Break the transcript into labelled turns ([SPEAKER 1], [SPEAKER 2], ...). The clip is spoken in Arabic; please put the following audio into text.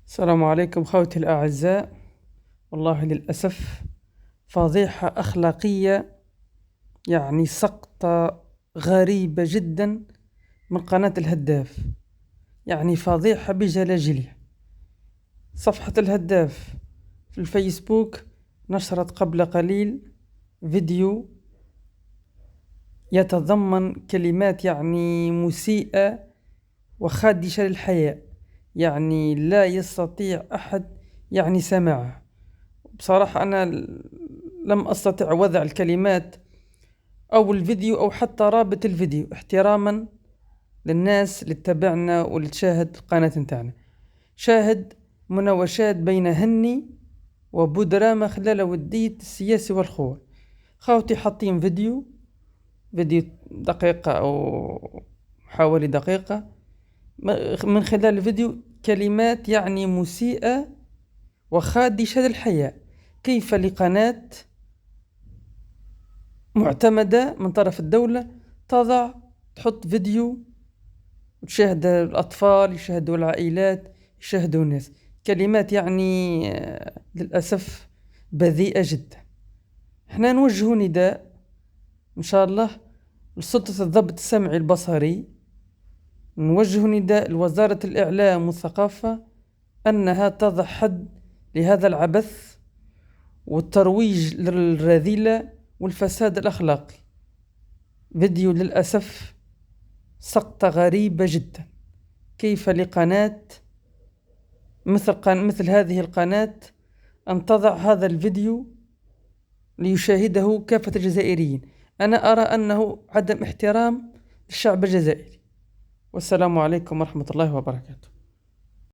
[SPEAKER 1] السلام عليكم خوتي الأعزاء. والله للأسف فضيحة أخلاقية، يعني سقطة غريبة جدا من قناة الهداف، يعني فضيحة بجلاجلها. صفحة الهداف في الفيسبوك نشرت قبل قليل فيديو يتضمن كلمات يعني مسيئة وخادشة للحياء، يعني لا يستطيع أحد يعني سماعه. بصراحة أنا لم أستطع وضع الكلمات أو الفيديو أو حتى رابط الفيديو احتراما للناس اللي تتابعنا واللي تشاهد القناة نتاعنا. شاهد مناوشات بين هني وبودرامة خلال ودية السياسي والخوة. خاوتي حاطين فيديو دقيقة أو حوالي دقيقة، من خلال الفيديو كلمات يعني مسيئة وخادشة للحياة. كيف لقناة معتمدة من طرف الدولة تحط فيديو وتشاهد الأطفال، يشاهدوا العائلات، يشاهدوا الناس، كلمات يعني للأسف بذيئة جدا. احنا نوجه نداء إن شاء الله لسلطة الضبط السمعي البصري، نوجه نداء لوزارة الإعلام والثقافة أنها تضع حد لهذا العبث والترويج للرذيلة والفساد الأخلاقي. فيديو للأسف سقطة غريبة جدا. كيف لقناة مثل هذه القناة أن تضع هذا الفيديو ليشاهده كافة الجزائريين؟ أنا أرى أنه عدم احترام للشعب الجزائري. والسلام عليكم ورحمة الله وبركاته.